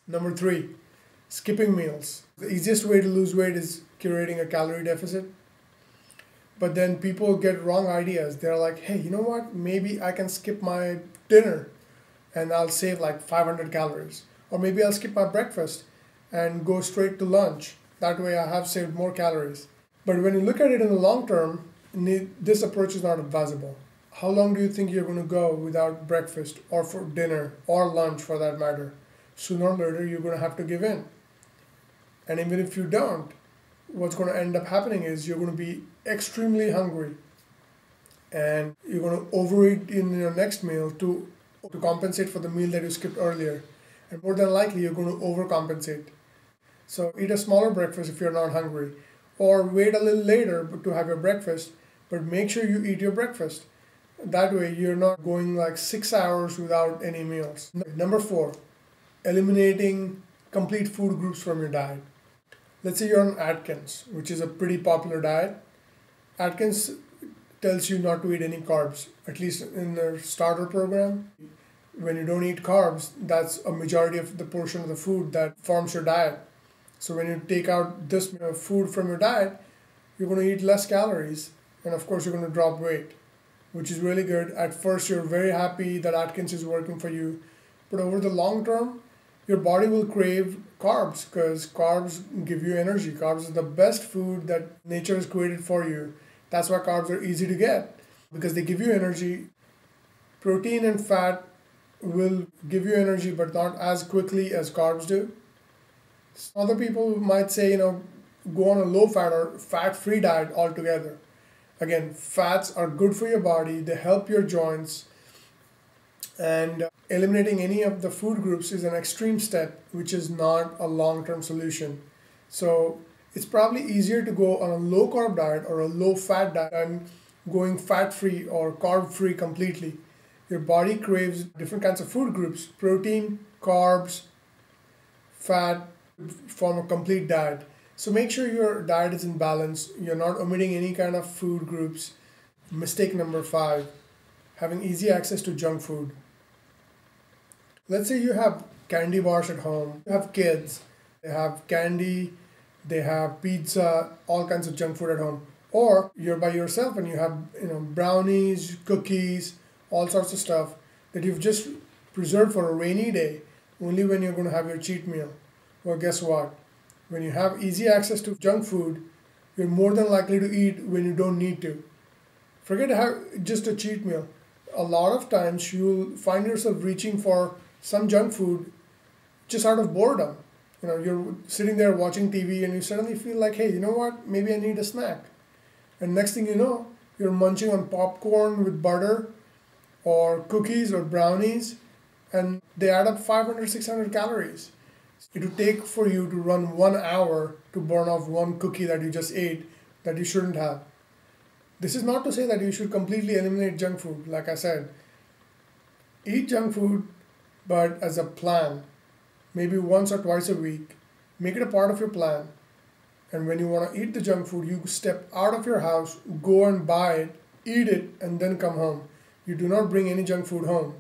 Number three, skipping meals. The easiest way to lose weight is curating a calorie deficit. But then people get wrong ideas. They're like, hey, you know what? Maybe I can skip my dinner and I'll save like 500 calories. Or maybe I'll skip my breakfast and go straight to lunch. That way I have saved more calories. But when you look at it in the long term, this approach is not advisable. How long do you think you're going to go without breakfast or for dinner or lunch for that matter? Sooner or later, you're going to have to give in. And even if you don't, what's going to end up happening is you're going to be extremely hungry and you're going to overeat in your next meal to compensate for the meal that you skipped earlier. And more than likely, you're going to overcompensate. So eat a smaller breakfast if you're not hungry, or wait a little later to have your breakfast, but make sure you eat your breakfast. That way, you're not going like 6 hours without any meals. Number four, eliminating complete food groups from your diet. Let's say you're on Atkins, which is a pretty popular diet. Atkins tells you not to eat any carbs, at least in their starter program. When you don't eat carbs, that's a majority of the portion of the food that forms your diet. So when you take out this food from your diet, you're going to eat less calories, and of course you're going to drop weight, which is really good. At first, you're very happy that Atkins is working for you, but over the long term, your body will crave carbs because carbs give you energy. Carbs is the best food that nature has created for you. That's why carbs are easy to get because they give you energy. Protein and fat will give you energy, but not as quickly as carbs do. Other people might say, go on a low fat or fat free diet altogether. Again, fats are good for your body, they help your joints, and eliminating any of the food groups is an extreme step, which is not a long term solution. So it's probably easier to go on a low carb diet or a low fat diet than going fat free or carb free completely. Your body craves different kinds of food groups: protein, carbs, fat, form a complete diet. So make sure your diet is in balance. You're not omitting any kind of food groups. Mistake number five, having easy access to junk food. Let's say you have candy bars at home, you have kids, they have candy, they have pizza, all kinds of junk food at home. Or you're by yourself and you have brownies, cookies, all sorts of stuff that you've just preserved for a rainy day, only when you're going to have your cheat meal. Well, guess what? When you have easy access to junk food, you're more than likely to eat when you don't need to. Forget just a cheat meal. A lot of times you'll find yourself reaching for some junk food just out of boredom. You're sitting there watching TV and you suddenly feel like, hey, you know what? Maybe I need a snack. And next thing you know, you're munching on popcorn with butter or cookies or brownies, and they add up 500, 600 calories. It would take for you to run 1 hour to burn off one cookie that you just ate that you shouldn't have. This is not to say that you should completely eliminate junk food. Like I said, eat junk food, but as a plan, maybe once or twice a week. Make it a part of your plan. And when you want to eat the junk food, you step out of your house, go and buy it, eat it, and then come home. You do not bring any junk food home.